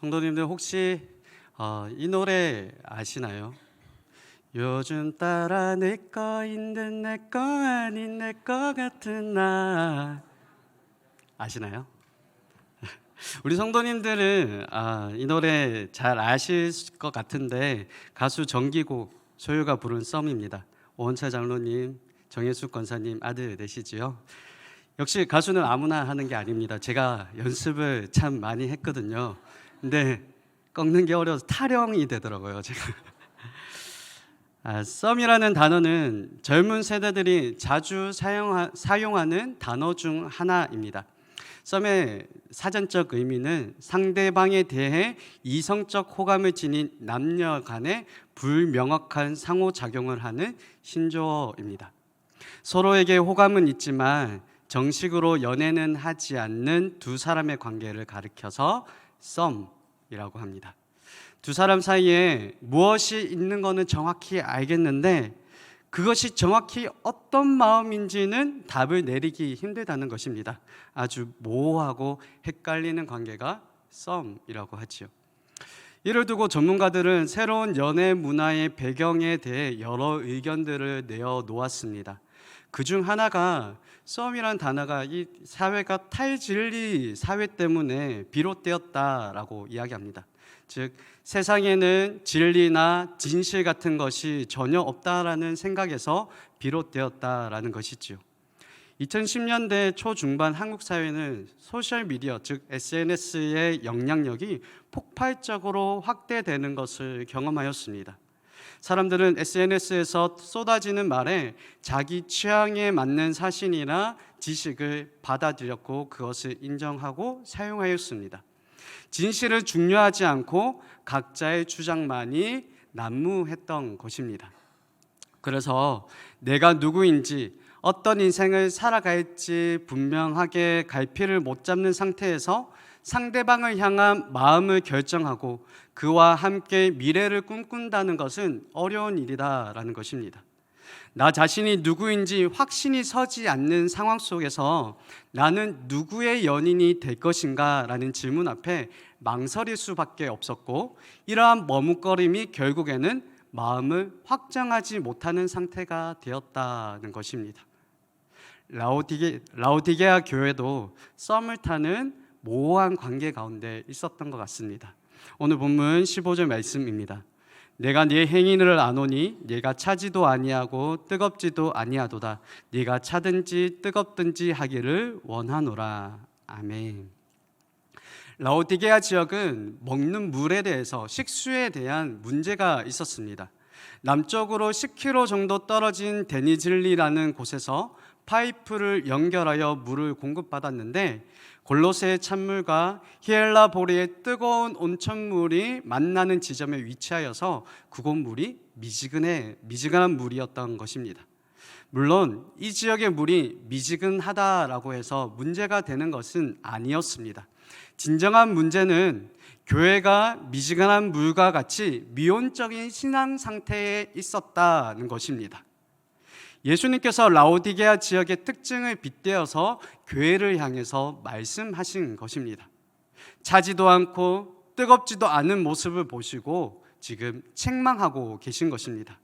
성도님들 혹시 이 노래 아시나요? 요즘 따라 내 거인 듯 내 거 아닌 내 거 같은 나 아시나요? 우리 성도님들은 이 노래 잘 아실 것 같은데 가수 정기고 소유가 부른 썸입니다. 오원철 장로님, 정예숙 권사님 아들 되시지요? 역시 가수는 아무나 하는 게 아닙니다. 제가 연습을 참 많이 했거든요. 근데 꺾는 게 어려워서 타령이 되더라고요, 제가. 썸이라는 단어는 젊은 세대들이 자주 사용하는 단어 중 하나입니다. 썸의 사전적 의미는 상대방에 대해 이성적 호감을 지닌 남녀 간의 불명확한 상호작용을 하는 신조어입니다. 서로에게 호감은 있지만 정식으로 연애는 하지 않는 두 사람의 관계를 가리켜서 썸이라고 합니다. 두 사람 사이에 무엇이 있는 것은 정확히 알겠는데 그것이 정확히 어떤 마음인지는 답을 내리기 힘들다는 것입니다. 아주 모호하고 헷갈리는 관계가 썸이라고 하지요. 이를 두고 전문가들은 새로운 연애 문화의 배경에 대해 여러 의견들을 내어 놓았습니다. 그중 하나가 썸이란 단어가 이 사회가 탈진리 사회 때문에 비롯되었다라고 이야기합니다. 즉 세상에는 진리나 진실 같은 것이 전혀 없다라는 생각에서 비롯되었다라는 것이지요. 2010년대 초중반 한국 사회는 소셜 미디어 즉 SNS의 영향력이 폭발적으로 확대되는 것을 경험하였습니다. 사람들은 SNS에서 쏟아지는 말에 자기 취향에 맞는 사실이나 지식을 받아들였고 그것을 인정하고 사용하였습니다. 진실은 중요하지 않고 각자의 주장만이 난무했던 것입니다. 그래서 내가 누구인지 어떤 인생을 살아갈지 분명하게 갈피를 못 잡는 상태에서 상대방을 향한 마음을 결정하고 그와 함께 미래를 꿈꾼다는 것은 어려운 일이다라는 것입니다. 나 자신이 누구인지 확신이 서지 않는 상황 속에서 나는 누구의 연인이 될 것인가 라는 질문 앞에 망설일 수밖에 없었고 이러한 머뭇거림이 결국에는 마음을 확정하지 못하는 상태가 되었다는 것입니다. 라오디게아 교회도 썸을 타는 모호한 관계 가운데 있었던 것 같습니다. 오늘 본문 15절 말씀입니다. 내가 네 행위를 아노니 네가 차지도 아니하고 뜨겁지도 아니하도다. 네가 차든지 뜨겁든지 하기를 원하노라. 아멘. 라오디게아 지역은 먹는 물에 대해서 식수에 대한 문제가 있었습니다. 남쪽으로 10km 정도 떨어진 데니즐리라는 곳에서 파이프를 연결하여 물을 공급받았는데 골로새의 찬물과 히엘라보리의 뜨거운 온천물이 만나는 지점에 위치하여서 그곳 물이 미지근한 물이었던 것입니다. 물론 이 지역의 물이 미지근하다라고 해서 문제가 되는 것은 아니었습니다. 진정한 문제는 교회가 미지근한 물과 같이 미온적인 신앙 상태에 있었다는 것입니다. 예수님께서 라오디게아 지역의 특징을 빗대어서 교회를 향해서 말씀하신 것입니다. 차지도 않고 뜨겁지도 않은 모습을 보시고 지금 책망하고 계신 것입니다.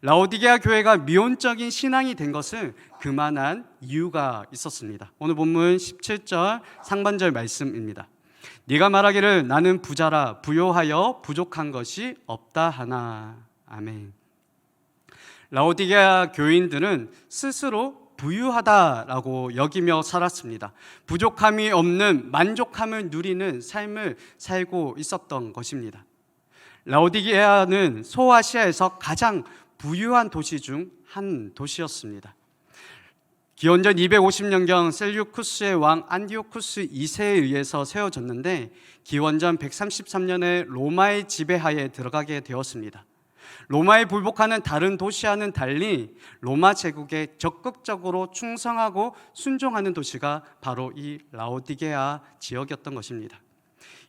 라오디게아 교회가 미온적인 신앙이 된 것은 그만한 이유가 있었습니다. 오늘 본문 17절 상반절 말씀입니다. 네가 말하기를 나는 부자라 부요하여 부족한 것이 없다 하나. 아멘. 라오디게아 교인들은 스스로 부유하다라고 여기며 살았습니다. 부족함이 없는 만족함을 누리는 삶을 살고 있었던 것입니다. 라오디게아는 소아시아에서 가장 부유한 도시 중 한 도시였습니다. 기원전 250년경 셀류쿠스의 왕 안티오쿠스 2세에 의해서 세워졌는데 기원전 133년에 로마의 지배하에 들어가게 되었습니다. 로마에 불복하는 다른 도시와는 달리 로마 제국에 적극적으로 충성하고 순종하는 도시가 바로 이 라오디게아 지역이었던 것입니다.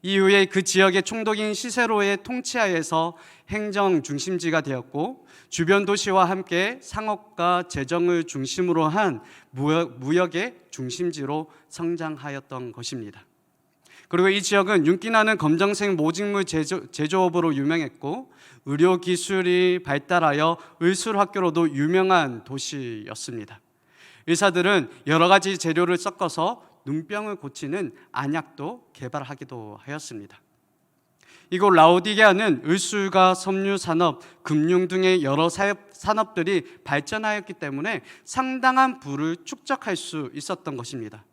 이후에 그 지역의 총독인 시세로의 통치하에서 행정 중심지가 되었고 주변 도시와 함께 상업과 재정을 중심으로 한 무역의 중심지로 성장하였던 것입니다. 그리고 이 지역은 윤기나는 검정색 모직물 제조업으로 유명했고 의료 기술이 발달하여 의술학교로도 유명한 도시였습니다. 의사들은 여러 가지 재료를 섞어서 눈병을 고치는 안약도 개발하기도 하였습니다. 이곳 라오디게아는 의술과 섬유 산업, 금융 등의 여러 산업들이 발전하였기 때문에 상당한 부를 축적할 수 있었던 것입니다.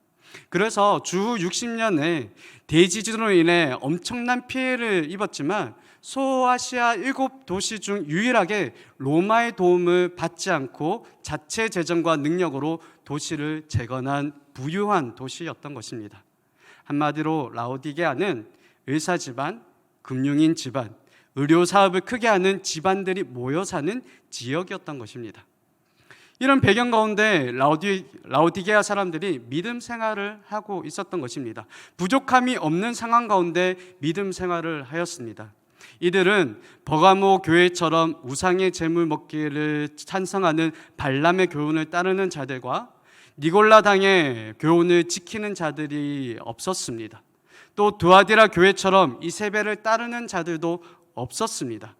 그래서 주 60년에 대지진으로 인해 엄청난 피해를 입었지만 소아시아 7도시 중 유일하게 로마의 도움을 받지 않고 자체 재정과 능력으로 도시를 재건한 부유한 도시였던 것입니다. 한마디로 라오디게아는 의사 집안, 금융인 집안, 의료 사업을 크게 하는 집안들이 모여 사는 지역이었던 것입니다. 이런 배경 가운데 라오디게아 사람들이 믿음 생활을 하고 있었던 것입니다. 부족함이 없는 상황 가운데 믿음 생활을 하였습니다. 이들은 버가모 교회처럼 우상의 제물 먹기를 찬성하는 발람의 교훈을 따르는 자들과 니골라 당의 교훈을 지키는 자들이 없었습니다. 또 두아디라 교회처럼 이세벨을 따르는 자들도 없었습니다.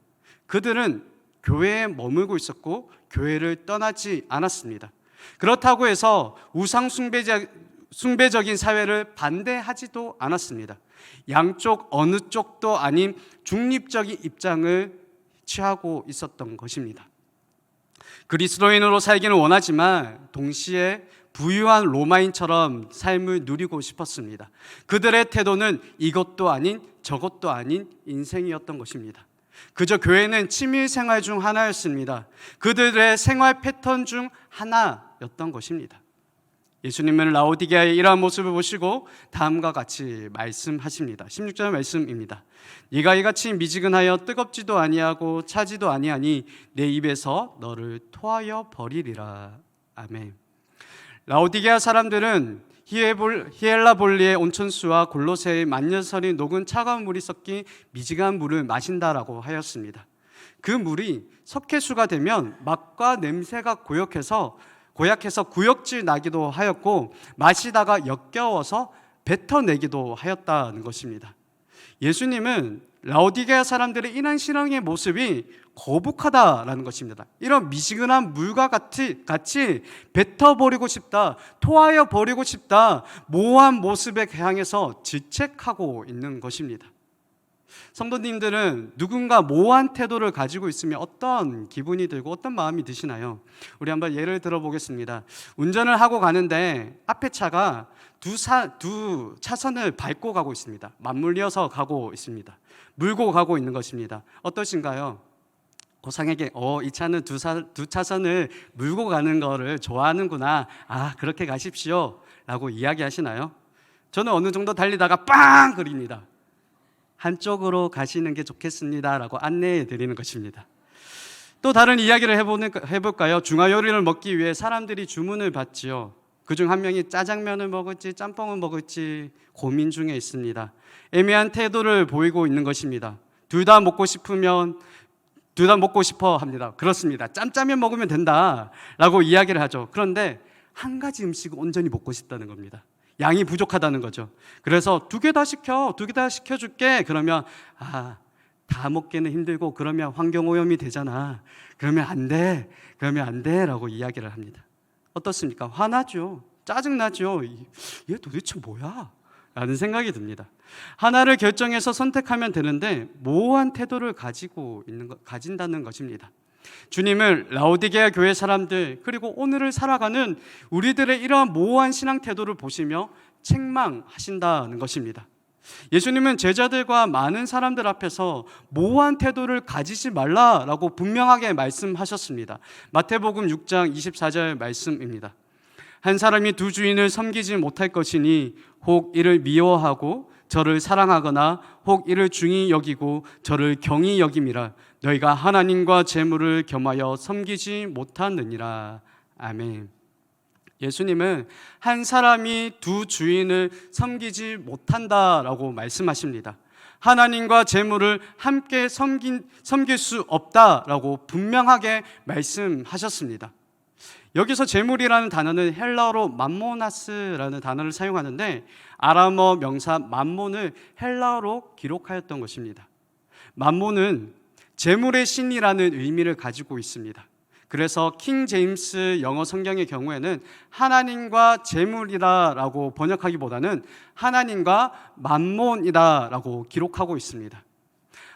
그들은 교회에 머물고 있었고 교회를 떠나지 않았습니다. 그렇다고 해서 우상 숭배적인 사회를 반대하지도 않았습니다. 양쪽 어느 쪽도 아닌 중립적인 입장을 취하고 있었던 것입니다. 그리스도인으로 살기는 원하지만 동시에 부유한 로마인처럼 삶을 누리고 싶었습니다. 그들의 태도는 이것도 아닌 저것도 아닌 인생이었던 것입니다. 그저 교회는 취미 생활 중 하나였습니다. 그들의 생활 패턴 중 하나였던 것입니다. 예수님은 라오디게아의 이러한 모습을 보시고 다음과 같이 말씀하십니다. 16절 말씀입니다. 네가 이같이 미지근하여 뜨겁지도 아니하고 차지도 아니하니 내 입에서 너를 토하여 버리리라. 아멘. 라오디게아 사람들은 히엘라볼리의 온천수와 골로새의 만년설이 녹은 차가운 물이 섞인 미지근한 물을 마신다라고 하였습니다. 그 물이 석회수가 되면 맛과 냄새가 고약해서 구역질 나기도 하였고 마시다가 역겨워서 뱉어내기도 하였다는 것입니다. 예수님은 라오디게아 사람들의 이런 신앙의 모습이 거북하다라는 것입니다. 이런 미지근한 물과 같이 뱉어버리고 싶다, 토하여 버리고 싶다, 모호한 모습에 향해서 질책하고 있는 것입니다. 성도님들은 누군가 모호한 태도를 가지고 있으면 어떤 기분이 들고 어떤 마음이 드시나요? 우리 한번 예를 들어보겠습니다. 운전을 하고 가는데 앞에 차가 두 차선을 밟고 가고 있습니다. 맞물려서 가고 있습니다. 물고 가고 있는 것입니다. 어떠신가요? 고상에게 이 차는 두 차선을 물고 가는 거를 좋아하는구나, 그렇게 가십시오 라고 이야기하시나요? 저는 어느 정도 달리다가 빵! 그립니다. 한쪽으로 가시는 게 좋겠습니다 라고 안내해 드리는 것입니다. 또 다른 이야기를 해볼까요? 중화 요리를 먹기 위해 사람들이 주문을 받지요. 그중 한 명이 짜장면을 먹을지 짬뽕을 먹을지 고민 중에 있습니다. 애매한 태도를 보이고 있는 것입니다. 둘 다 먹고 싶어 합니다. 그렇습니다. 짬짜면 먹으면 된다 라고 이야기를 하죠. 그런데 한 가지 음식을 온전히 먹고 싶다는 겁니다. 양이 부족하다는 거죠. 그래서 두 개 다 시켜줄게. 그러면 다 먹기는 힘들고 그러면 환경오염이 되잖아. 그러면 안 돼 라고 이야기를 합니다. 어떻습니까? 화나죠. 짜증나죠. 얘 도대체 뭐야? 라는 생각이 듭니다. 하나를 결정해서 선택하면 되는데 모호한 태도를 가진다는 것입니다. 주님을 라오디게아 교회 사람들 그리고 오늘을 살아가는 우리들의 이러한 모호한 신앙 태도를 보시며 책망하신다는 것입니다. 예수님은 제자들과 많은 사람들 앞에서 모호한 태도를 가지지 말라라고 분명하게 말씀하셨습니다. 마태복음 6장 24절 말씀입니다. 한 사람이 두 주인을 섬기지 못할 것이니 혹 이를 미워하고 저를 사랑하거나 혹 이를 중히 여기고 저를 경히 여김이라. 너희가 하나님과 재물을 겸하여 섬기지 못하느니라. 아멘. 예수님은 한 사람이 두 주인을 섬기지 못한다라고 말씀하십니다. 하나님과 재물을 함께 섬길 수 없다라고 분명하게 말씀하셨습니다. 여기서 재물이라는 단어는 헬라어로 맘모나스라는 단어를 사용하는데 아람어 명사 맘몬을 헬라어로 기록하였던 것입니다. 맘몬은 재물의 신이라는 의미를 가지고 있습니다. 그래서 킹 제임스 영어 성경의 경우에는 하나님과 재물이라고 번역하기보다는 하나님과 맘몬이다라고 기록하고 있습니다.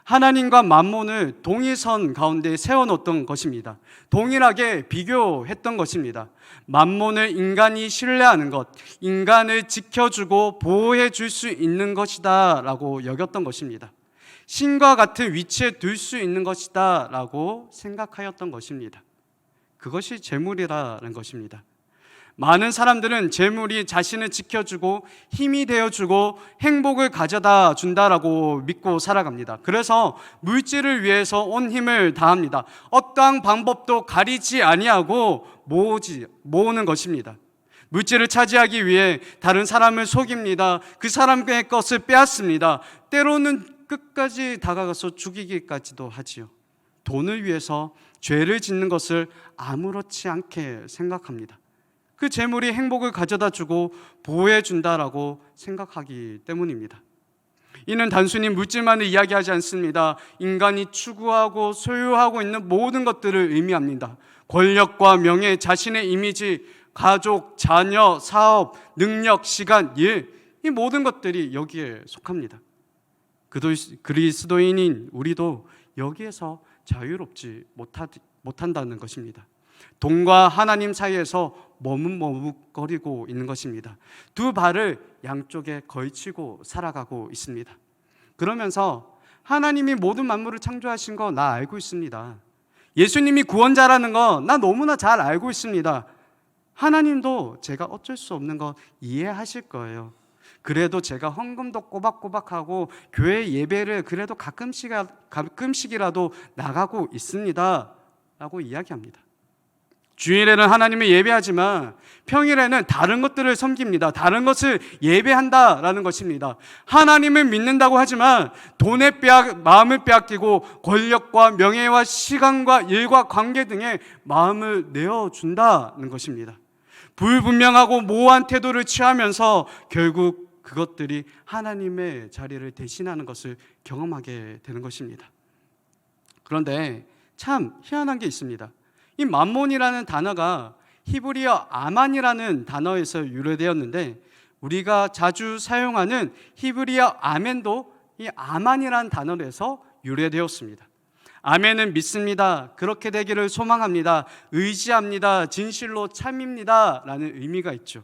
하나님과 맘몬을 동일선 가운데 세워놓던 것입니다. 동일하게 비교했던 것입니다. 맘몬을 인간이 신뢰하는 것, 인간을 지켜주고 보호해 줄 수 있는 것이다 라고 여겼던 것입니다. 신과 같은 위치에 둘 수 있는 것이다 라고 생각하였던 것입니다. 그것이 재물이라는 것입니다. 많은 사람들은 재물이 자신을 지켜주고 힘이 되어주고 행복을 가져다 준다라고 믿고 살아갑니다. 그래서 물질을 위해서 온 힘을 다합니다. 어떠한 방법도 가리지 아니하고 모으는 것입니다. 물질을 차지하기 위해 다른 사람을 속입니다. 그 사람의 것을 빼앗습니다. 때로는 끝까지 다가가서 죽이기까지도 하지요. 돈을 위해서 죄를 짓는 것을 아무렇지 않게 생각합니다. 그 재물이 행복을 가져다 주고 보호해 준다라고 생각하기 때문입니다. 이는 단순히 물질만을 이야기하지 않습니다. 인간이 추구하고 소유하고 있는 모든 것들을 의미합니다. 권력과 명예, 자신의 이미지, 가족, 자녀, 사업, 능력, 시간, 일, 이 모든 것들이 여기에 속합니다. 그리스도인인 우리도 여기에서 자유롭지 못한다는 것입니다. 돈과 하나님 사이에서 머뭇머뭇거리고 있는 것입니다. 두 발을 양쪽에 걸치고 살아가고 있습니다. 그러면서 하나님이 모든 만물을 창조하신 거 나 알고 있습니다. 예수님이 구원자라는 거 나 너무나 잘 알고 있습니다. 하나님도 제가 어쩔 수 없는 거 이해하실 거예요. 그래도 제가 헌금도 꼬박꼬박하고 교회 예배를 그래도 가끔씩이라도 나가고 있습니다 라고 이야기합니다. 주일에는 하나님을 예배하지만 평일에는 다른 것들을 섬깁니다. 다른 것을 예배한다라는 것입니다. 하나님을 믿는다고 하지만 돈에 마음을 빼앗기고 권력과 명예와 시간과 일과 관계 등에 마음을 내어준다는 것입니다. 불분명하고 모호한 태도를 취하면서 결국 그것들이 하나님의 자리를 대신하는 것을 경험하게 되는 것입니다. 그런데 참 희한한 게 있습니다. 이 맘몬이라는 단어가 히브리어 아만이라는 단어에서 유래되었는데 우리가 자주 사용하는 히브리어 아멘도 이 아만이라는 단어에서 유래되었습니다. 아멘은 믿습니다. 그렇게 되기를 소망합니다. 의지합니다. 진실로 참입니다. 라는 의미가 있죠.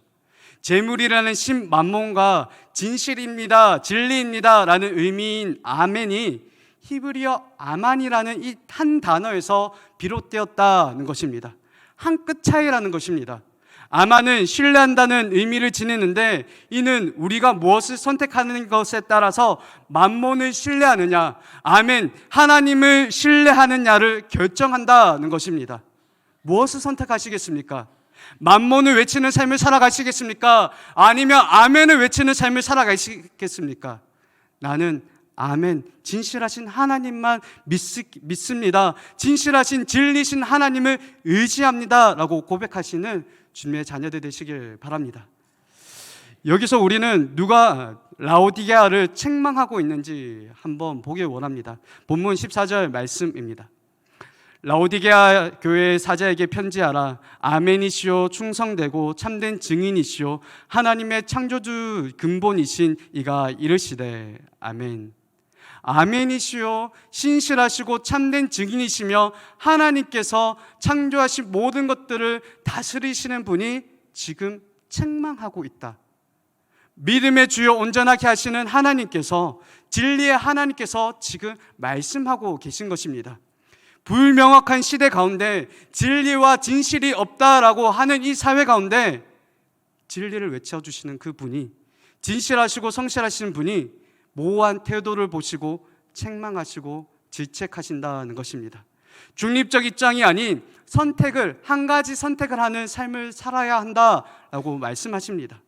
재물이라는 신 맘몬과 진실입니다. 진리입니다. 라는 의미인 아멘이 히브리어 아만이라는 이 한 단어에서 비롯되었다는 것입니다. 한 끗 차이라는 것입니다. 아만은 신뢰한다는 의미를 지니는데 이는 우리가 무엇을 선택하는 것에 따라서 맘몬을 신뢰하느냐, 아멘, 하나님을 신뢰하느냐를 결정한다는 것입니다. 무엇을 선택하시겠습니까? 맘몬을 외치는 삶을 살아가시겠습니까? 아니면 아멘을 외치는 삶을 살아가시겠습니까? 나는 아멘, 진실하신 하나님만 믿습니다. 진실하신 진리신 하나님을 의지합니다 라고 고백하시는 주님의 자녀들 되시길 바랍니다. 여기서 우리는 누가 라오디게아를 책망하고 있는지 한번 보길 원합니다. 본문 14절 말씀입니다. 라오디게아 교회 사자에게 편지하라. 아멘이시오, 충성되고 참된 증인이시오, 하나님의 창조주 근본이신 이가 이르시되 아멘. 아멘이시오, 신실하시고 참된 증인이시며 하나님께서 창조하신 모든 것들을 다스리시는 분이 지금 책망하고 있다. 믿음의 주요 온전하게 하시는 하나님께서, 진리의 하나님께서 지금 말씀하고 계신 것입니다. 불명확한 시대 가운데 진리와 진실이 없다라고 하는 이 사회 가운데 진리를 외쳐주시는 그 분이, 진실하시고 성실하신 분이 모호한 태도를 보시고 책망하시고 질책하신다는 것입니다. 중립적 입장이 아닌 한 가지 선택을 하는 삶을 살아야 한다라고 말씀하십니다.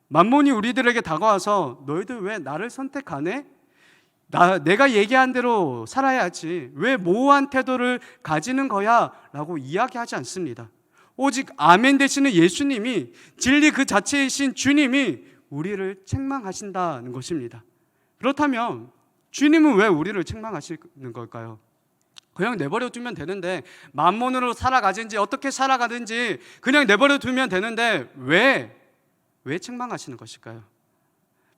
맘몬이 우리들에게 다가와서 너희들 왜 나를 선택하네? 내가 얘기한 대로 살아야지. 왜 모호한 태도를 가지는 거야? 라고 이야기하지 않습니다. 오직 아멘 되시는 예수님이, 진리 그 자체이신 주님이 우리를 책망하신다는 것입니다. 그렇다면 주님은 왜 우리를 책망하시는 걸까요? 그냥 내버려 두면 되는데, 만몬으로 살아가든지 어떻게 살아가든지 그냥 내버려 두면 되는데 왜 책망하시는 것일까요?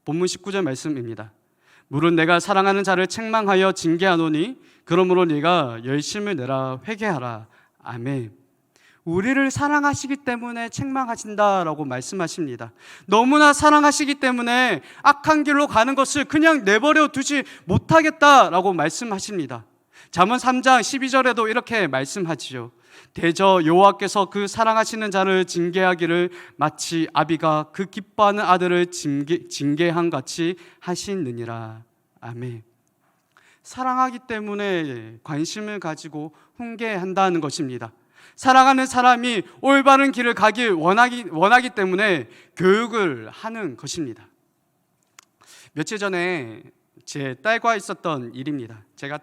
본문 19절 말씀입니다. 물은 내가 사랑하는 자를 책망하여 징계하노니 그러므로 네가 열심을 내라 회개하라. 아멘. 우리를 사랑하시기 때문에 책망하신다라고 말씀하십니다. 너무나 사랑하시기 때문에 악한 길로 가는 것을 그냥 내버려 두지 못하겠다라고 말씀하십니다. 잠언 3장 12절에도 이렇게 말씀하지요. 대저 여호와께서 그 사랑하시는 자를 징계하기를 마치 아비가 그 기뻐하는 아들을 징계한 같이 하시느니라. 아멘. 사랑하기 때문에 관심을 가지고 훈계한다는 것입니다. 사랑하는 사람이 올바른 길을 가길 원하기 때문에 교육을 하는 것입니다. 며칠 전에 제 딸과 있었던 일입니다. 제가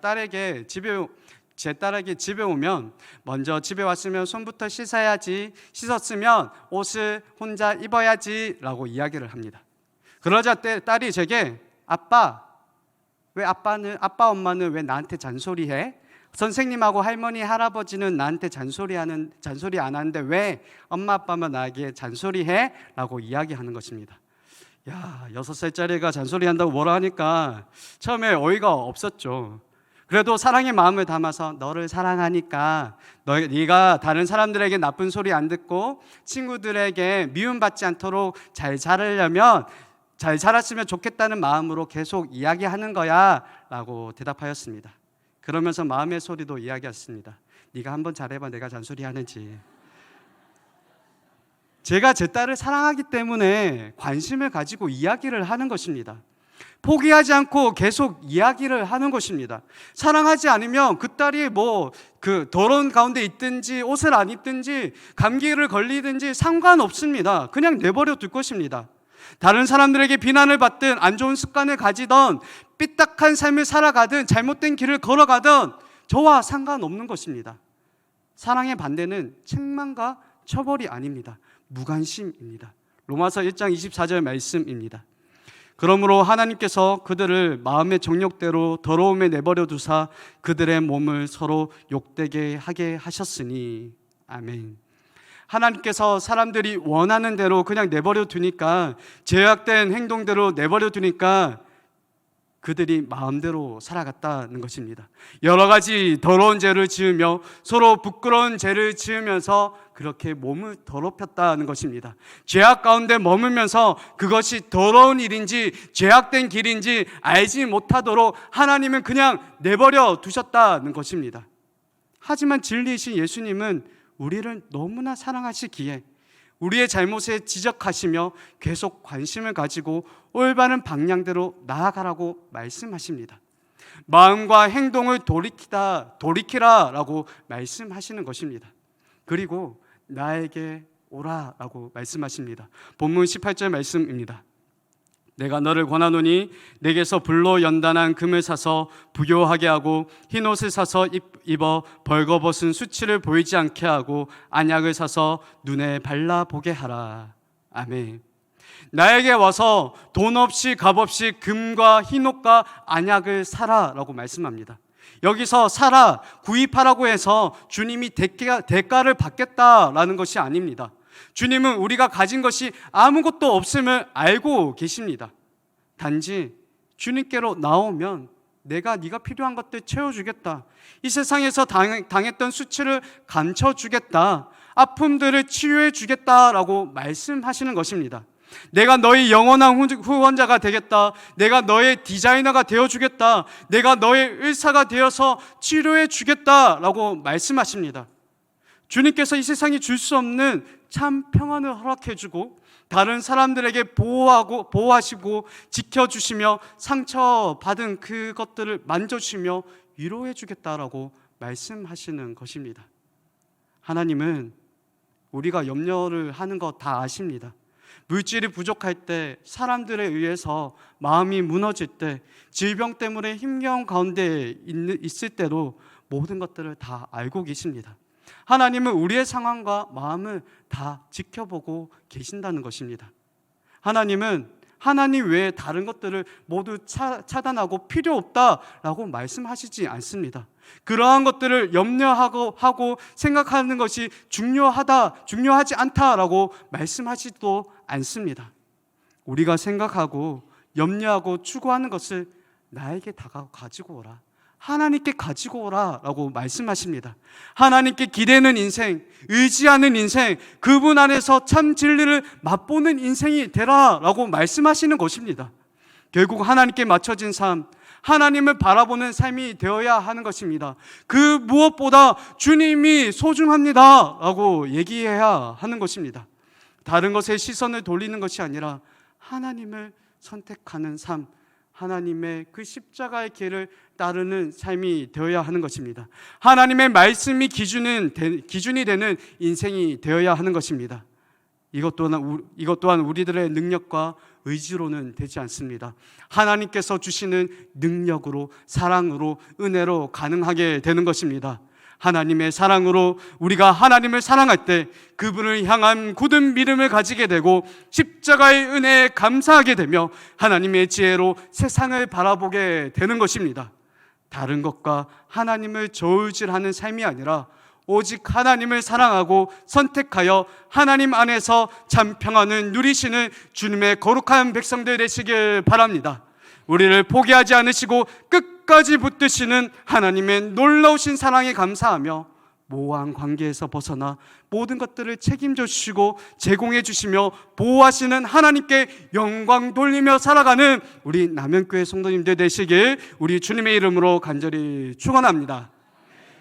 제 딸에게 집에 오면 먼저 집에 왔으면 손부터 씻어야지, 씻었으면 옷을 혼자 입어야지 라고 이야기를 합니다. 그러자 딸이 제게 아빠 엄마는 왜 나한테 잔소리해? 선생님하고 할머니 할아버지는 나한테 잔소리 안 하는데 왜 엄마 아빠만 나에게 잔소리해? 라고 이야기하는 것입니다. 6살짜리가 잔소리한다고 뭐라 하니까 처음에 어이가 없었죠. 그래도 사랑의 마음을 담아서 너를 사랑하니까 네가 다른 사람들에게 나쁜 소리 안 듣고 친구들에게 미움받지 않도록 잘 자랐으면 좋겠다는 마음으로 계속 이야기하는 거야 라고 대답하였습니다. 그러면서 마음의 소리도 이야기했습니다. 네가 한번 잘해봐, 내가 잔소리하는지. 제가 제 딸을 사랑하기 때문에 관심을 가지고 이야기를 하는 것입니다. 포기하지 않고 계속 이야기를 하는 것입니다. 사랑하지 않으면 그 딸이 더러운 가운데 있든지 옷을 안 입든지 감기를 걸리든지 상관없습니다. 그냥 내버려 둘 것입니다. 다른 사람들에게 비난을 받든 안 좋은 습관을 가지던 삐딱한 삶을 살아가든 잘못된 길을 걸어가든 저와 상관없는 것입니다. 사랑의 반대는 책망과 처벌이 아닙니다. 무관심입니다. 로마서 1장 24절 말씀입니다. 그러므로 하나님께서 그들을 마음의 정욕대로 더러움에 내버려 두사 그들의 몸을 서로 욕되게 하게 하셨으니. 아멘. 하나님께서 사람들이 원하는 대로 그냥 내버려 두니까, 제약된 행동대로 내버려 두니까 그들이 마음대로 살아갔다는 것입니다. 여러 가지 더러운 죄를 지으며 서로 부끄러운 죄를 지으면서 그렇게 몸을 더럽혔다는 것입니다. 죄악 가운데 머물면서 그것이 더러운 일인지 죄악된 길인지 알지 못하도록 하나님은 그냥 내버려 두셨다는 것입니다. 하지만 진리이신 예수님은 우리를 너무나 사랑하시기에 우리의 잘못에 지적하시며 계속 관심을 가지고 올바른 방향대로 나아가라고 말씀하십니다. 마음과 행동을 돌이키라라고 말씀하시는 것입니다. 그리고 나에게 오라라고 말씀하십니다. 본문 18절 말씀입니다. 내가 너를 권하노니 내게서 불로 연단한 금을 사서 부요하게 하고 흰 옷을 사서 입어 벌거벗은 수치를 보이지 않게 하고 안약을 사서 눈에 발라보게 하라. 아멘. 나에게 와서 돈 없이 값 없이 금과 흰 옷과 안약을 사라라고 말씀합니다. 여기서 사라, 구입하라고 해서 주님이 대가를 받겠다라는 것이 아닙니다. 주님은 우리가 가진 것이 아무것도 없음을 알고 계십니다. 단지 주님께로 나오면 내가 네가 필요한 것들 채워주겠다. 이 세상에서 당했던 수치를 감춰주겠다. 아픔들을 치유해주겠다라고 말씀하시는 것입니다. 내가 너의 영원한 후원자가 되겠다. 내가 너의 디자이너가 되어주겠다. 내가 너의 의사가 되어서 치료해주겠다라고 말씀하십니다. 주님께서 이 세상이 줄 수 없는 참 평안을 허락해주고 다른 사람들에게 보호하시고 지켜주시며 상처받은 그것들을 만져주시며 위로해주겠다라고 말씀하시는 것입니다. 하나님은 우리가 염려를 하는 거 다 아십니다. 물질이 부족할 때, 사람들에 의해서 마음이 무너질 때, 질병 때문에 힘겨운 가운데 있을 때도 모든 것들을 다 알고 계십니다. 하나님은 우리의 상황과 마음을 다 지켜보고 계신다는 것입니다. 하나님은 하나님 외에 다른 것들을 모두 차단하고 필요 없다라고 말씀하시지 않습니다. 그러한 것들을 염려하고 생각하는 것이 중요하지 않다라고 말씀하지도 않습니다. 우리가 생각하고 염려하고 추구하는 것을 나에게 가지고 오라, 하나님께 가지고 오라라고 말씀하십니다. 하나님께 기대는 인생, 의지하는 인생, 그분 안에서 참 진리를 맛보는 인생이 되라라고 말씀하시는 것입니다. 결국 하나님께 맞춰진 삶, 하나님을 바라보는 삶이 되어야 하는 것입니다. 그 무엇보다 주님이 소중합니다라고 얘기해야 하는 것입니다. 다른 것에 시선을 돌리는 것이 아니라 하나님을 선택하는 삶, 하나님의 그 십자가의 길을 따르는 삶이 되어야 하는 것입니다. 하나님의 말씀이 기준이 되는 인생이 되어야 하는 것입니다. 이것 또한 우리들의 능력과 의지로는 되지 않습니다. 하나님께서 주시는 능력으로, 사랑으로, 은혜로 가능하게 되는 것입니다. 하나님의 사랑으로 우리가 하나님을 사랑할 때 그분을 향한 굳은 믿음을 가지게 되고 십자가의 은혜에 감사하게 되며 하나님의 지혜로 세상을 바라보게 되는 것입니다. 다른 것과 하나님을 저울질하는 삶이 아니라 오직 하나님을 사랑하고 선택하여 하나님 안에서 참 평안을 누리시는 주님의 거룩한 백성들 되시길 바랍니다. 우리를 포기하지 않으시고 끝까지 붙드시는 하나님의 놀라우신 사랑에 감사하며 모호한 관계에서 벗어나 모든 것들을 책임져 주시고 제공해 주시며 보호하시는 하나님께 영광 돌리며 살아가는 우리 남현교회 성도님들 되시길 우리 주님의 이름으로 간절히 축원합니다.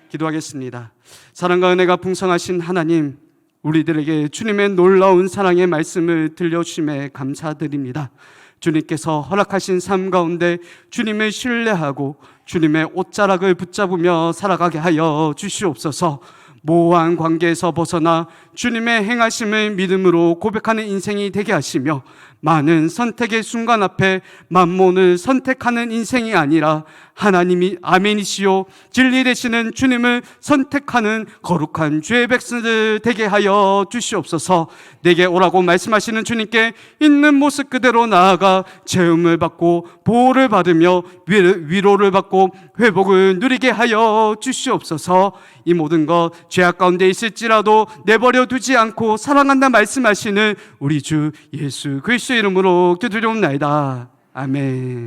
기도하겠습니다. 사랑과 은혜가 풍성하신 하나님, 우리들에게 주님의 놀라운 사랑의 말씀을 들려주심에 감사드립니다. 주님께서 허락하신 삶 가운데 주님을 신뢰하고 주님의 옷자락을 붙잡으며 살아가게 하여 주시옵소서. 모호한 관계에서 벗어나 주님의 행하심을 믿음으로 고백하는 인생이 되게 하시며 많은 선택의 순간 앞에 만몬을 선택하는 인생이 아니라 하나님이 아멘이시요 진리 되시는 주님을 선택하는 거룩한 주의 백성들 되게 하여 주시옵소서. 내게 오라고 말씀하시는 주님께 있는 모습 그대로 나아가 재움을 받고 보호를 받으며 위로를 받고 회복을 누리게 하여 주시옵소서. 이 모든 것 죄악 가운데 있을지라도 내버려 두지 않고 사랑한다 말씀하시는 우리 주 예수 그리스도의 이름으로 기도드리옵나이다. 아멘.